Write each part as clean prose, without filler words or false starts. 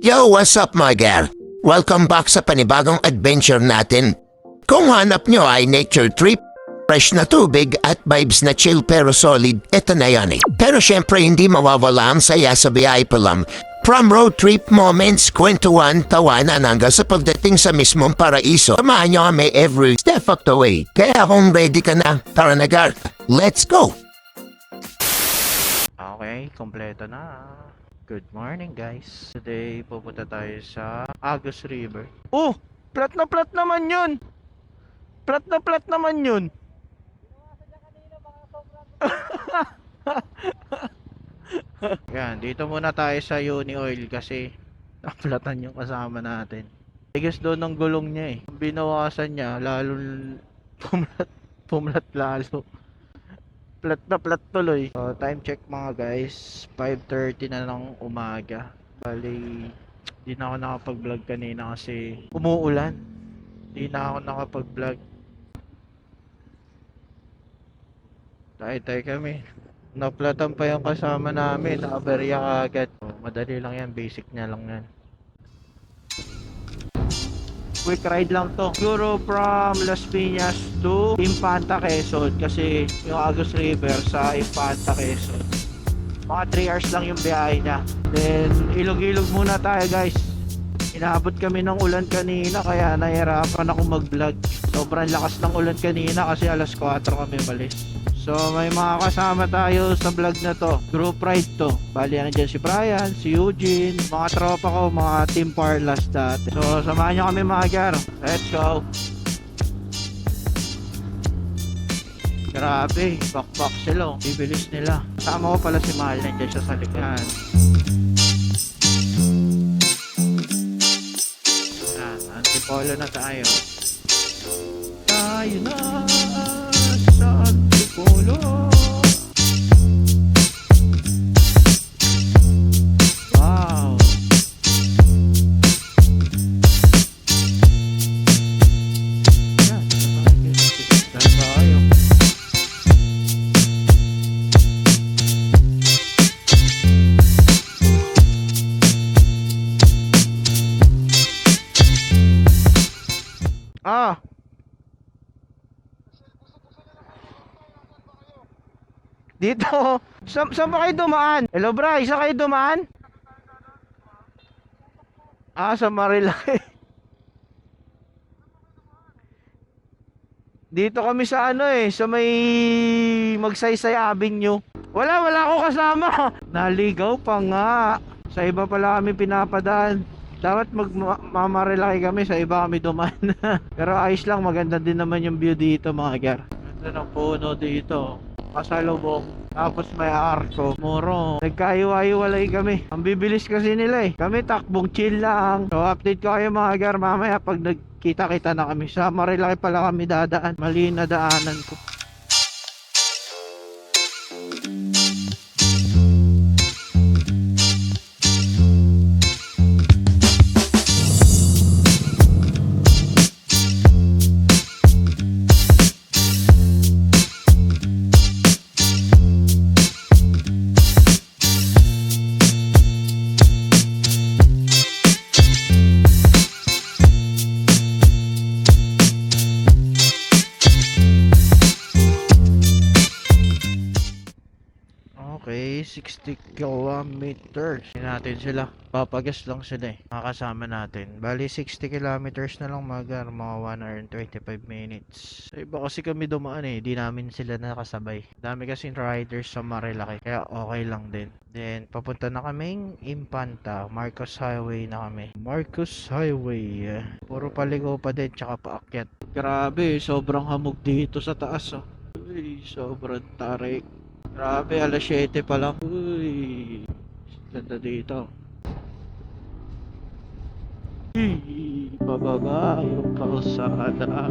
Yo, what's up mga gal? Welcome back sa panibagong adventure natin. Kung hanap nyo ay nature trip, fresh na tubig at vibes na chill pero solid, eto na yan eh. Pero syempre hindi mawawala ang saya sa biyahe pa lang. From road trip moments, kwentuhan, tawanan hanggang sa pagdating sa mismong paraiso. Samahan nyo kami every step of the way. Kaya kung ready ka na, tara na gal, let's go! Okay, kompleto na. Good morning guys. Today pupunta tayo sa Agus River. Oh! Plat na plat naman yun! Plat na plat naman yun! Yan, dito muna tayo sa Uni Oil kasi naplatan yung kasama natin. Tigas doon ng gulong niya eh. Binawasan niya, lalo pumlat lalo. Plat na plat tuloy. So, time check mga guys, 5:30 na ng umaga. Bali, di na ako nakapag-vlog kanina kasi umuulan. Di na ako nakapag-vlog. Tayo kami. Naplatan pa yung kasama namin, nakaberya agad. So, madali lang yan, basic niya lang yan. Quick ride lang to. Siguro from Las Piñas to Infanta, Quezon. Kasi yung Agus River sa Infanta, Quezon, mga 3 hours lang yung biyahe niya. Then ilog-ilog muna tayo guys. Inabot kami ng ulan kanina kaya nahirapan ako mag-vlog. Sobrang lakas ng ulan kanina kasi alas 4 kami balis. So may mga kasama tayo sa vlog na to. Group ride to. Bali nandiyan si Brian, si Eugene, mga tropa ko, mga Team Parlas dati. So samahan nyo kami mga gar. Let's go. Grabe, bakbak sila. Bibilis nila. Kasama ko pala si Mahal, nandiyan siya sa likod. Yan, antipolo na tayo. Tayo na sa antipolo. Wow. Yan, tayo. Ah. Dito. Saan ba kayo dumaan? Hello Bray, saan kayo dumaan? Ah, sa Marilaki. Dito kami sa ano eh, sa may Magsaysay Avenue. Wala ako kasama. Naligaw pa nga. Sa iba pala kami pinapadaan. Dapat magmamarilaki kami, sa iba kami dumaan. Pero ayos lang, maganda din naman yung view dito mga gar. Ganda ng puno dito. Pasalubong. Tapos may arko. Moro. Nagkaiwa-iwalay kami. Ang bibilis kasi nila eh. Kami takbong chill lang. So update ko kayo mga gar mamaya pag nagkita-kita na kami. Sa Marilaki pala kami dadaan. Mali na daanan ko. Okay, 60 kilometers. Hindi natin sila. Papagas lang sila eh. Makakasama natin. Bali 60 kilometers na lang mga 1 hour and 25 minutes. So, iba kasi kami dumaan eh. Di namin sila nakasabay. Dami kasing riders sa Marilaki. Kaya okay lang din. Then, papunta na kaming Infanta. Marcos Highway na kami. Marcos Highway. Puro paligo pa din. Tsaka paakyat. Grabe, sobrang hamog dito sa taas oh. Uy, sobrang tarik. Grabe, alas 7 pa lang. Uy, ganda dito. Bababa yung kalsada.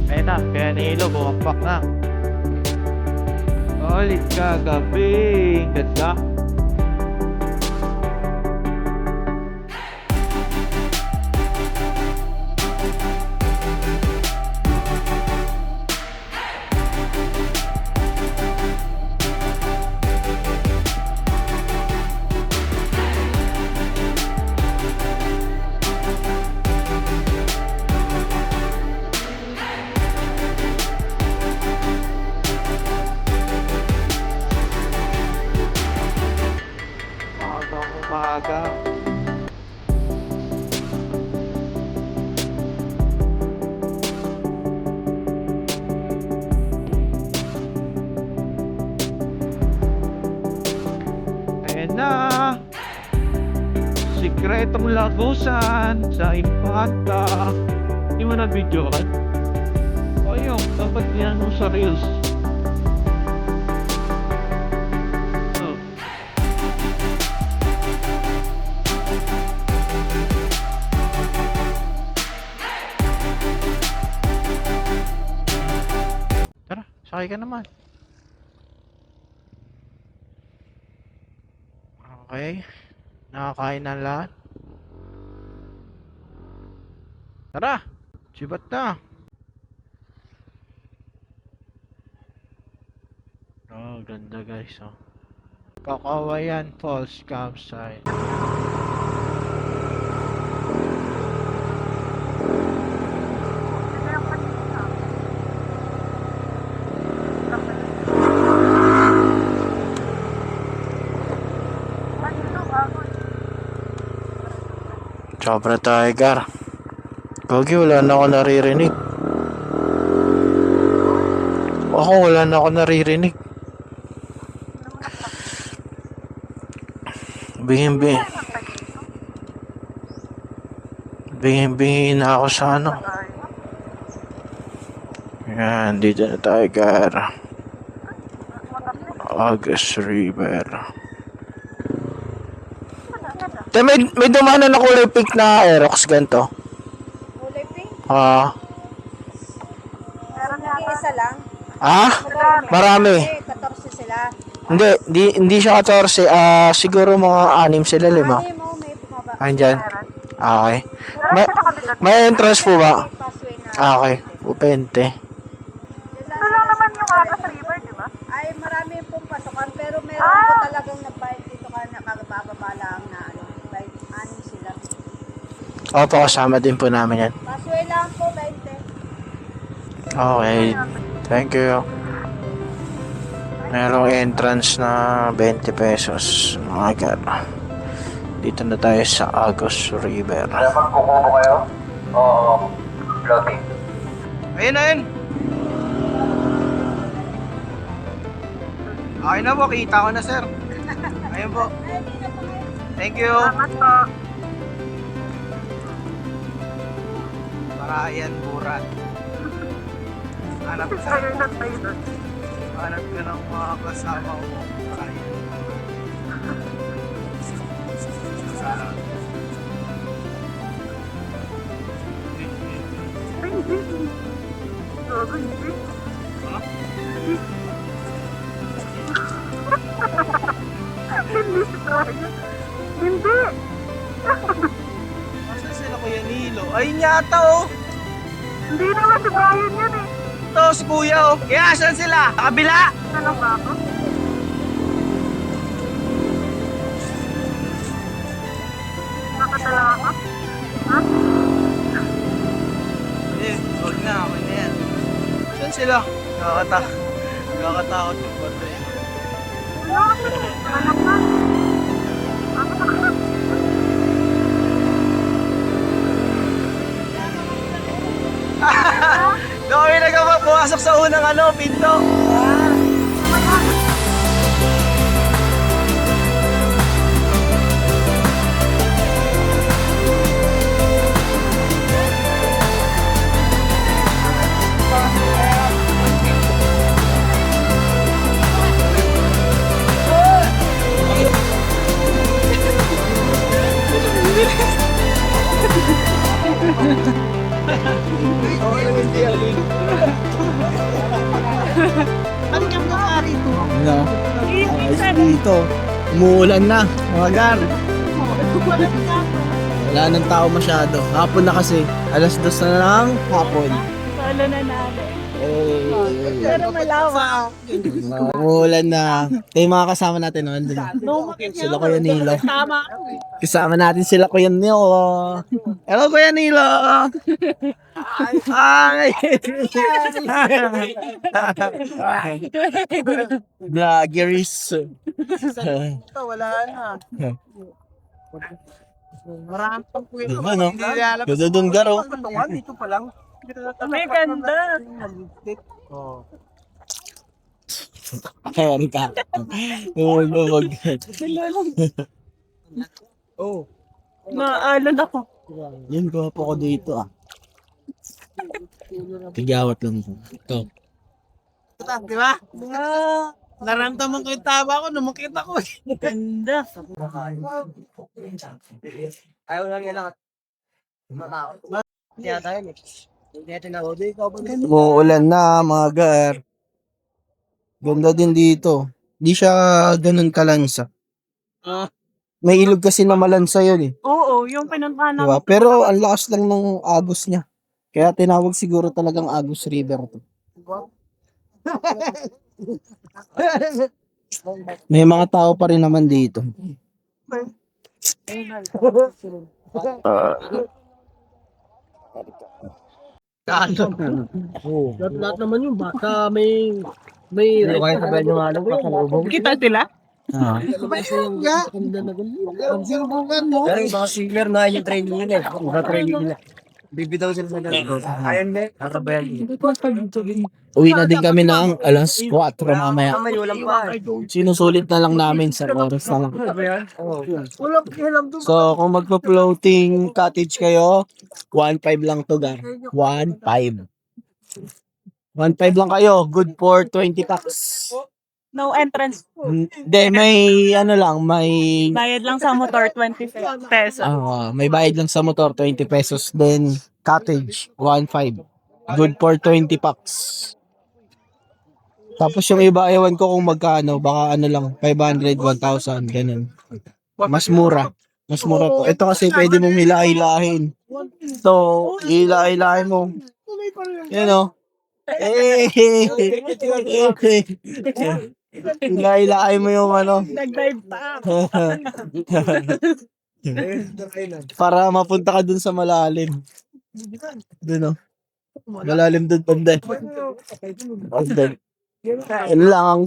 Ayun na, kaya nilo, bumagpak na. Solid kagabi. Ganda. Umaga. Ayan na. Sikretong lagusan sa Infanta. Hindi mo na video kan? O yun, dapat yan mo sa Reels. Oh. Tara, sakay ka naman. Okay. Nakakain na lahat. Tara! Sibat na! Oh, ganda guys, oh. Kakawayan Falls Campsite. Sobra Tiger. Gogi, wala na ako naririnig. Ako, wala na ako naririnig. Bingin na ako sa ano. Yan, dito na Tiger. August River. May dumanan na kulay pink na Aerox ganito. Kulay pink? Meron nga isa lang. Marami. 14 sila. Hindi siya 14. Siguro mga 6 sila, 5. Ano mo, may bumaba. Andyan. Okay. May entrance po ba? Passway na. Okay. Upente. Ito lang naman yung Agas River, di ba? Ay, marami pong pasokan. Pero meron po talagang nagbayad dito ka na magbababa lang na ano. Bayad, 6 sila. Opo, kasama din po namin yan. Passway lang po, 20. Okay. Thank you. Merong entrance na 20 pesos. Mga God. Dito na tayo sa August River. Dapat kukuha kayo? Oo. Floating. Ayun. Okay na po, kita ko na sir. Ayun po. Thank you. Salamat po. Parayan, burat. Hanap ka. Hanap ka ng mga kasama mo. Parayan. Salamat. Hindi. Asan sila Kuya Nilo? Ayun yata oh. Hindi naman si Brian yan eh. Ito si Kuya oh. Kaya asan sila? Sa kabila? Ano ba ako? Nakatala ako? Ha? Eh, huwag na. Okay na yan. Asan sila? Nakakatakot yung bato eh. Ano ba? Kami nagpumasok sa unang pinto. dito. Umuulan na, mga gar. Wala nang tao masyado. Hapon na kasi. Alas 2 na lang hapon. Solo na namin. Eh, Pero malawa. umuulan na. Ito yung mga kasama natin. No? Andun. Sila Kuya Nilo. Kasama natin sila Kuya Nilo. Hello Kuya Nilo. Hi. Vloggeries. Wala na. Marami pang kwento. Ano? Ganda dun garo. Dito pa lang. May ganda. Kaya rin ka. Wag. Oh. Naalala ko. Yun ko po ko dito ah. Tigawat lang po. Ito. Di ba? Naramdaman ko yung taba ko nung makita ko. Ganda. Ayaw lang yan lang. Kaya tayo eh. Umuulan na mga gar. Ganda din dito. Di siya ganun kalansa. May ilog kasi na malansa yun eh. Oo, yung pinuntahan Diba? Pero ang lakas lang ng agos niya. Kaya tinawag siguro talagang Agus River to. May mga tao pa rin naman dito. Lahat naman yung baka may kaya sabihin nyo nga lang pasalubong. Kita sila? Pero yung mga singer na yung training nila eh. Mga training nila. Bibitaw sila sa ganito. Ayan ba? Kakabayan. Uwi na din kami ng alas 4 mamaya. May ulam pa. Sinusulit na lang namin sa oras na lang. Ulam kilam doon. So, kung magpa-floating cottage kayo, 1.5 lang to, gar. 1.5. 1.5 lang kayo. Good for 20 packs. No entrance. Hindi, may ano lang, may Bayad lang sa motor, 20 pesos. may bayad lang sa motor, 20 pesos. Then, cottage, 1.5. Good for 20 packs. Tapos yung iba, ewan ko kung magkano, baka ano lang, 500, 1,000, ganun. Mas mura. Mas mura po. Ito kasi pwede mong hila-hilahin. So, hila-hilahin mo. Yan o. Hila-hilahin mo yung ano. Nag-dive pa. Para mapunta ka dun sa malalim. Dun o. Malalim dun, banda. Banda. Yun lang ang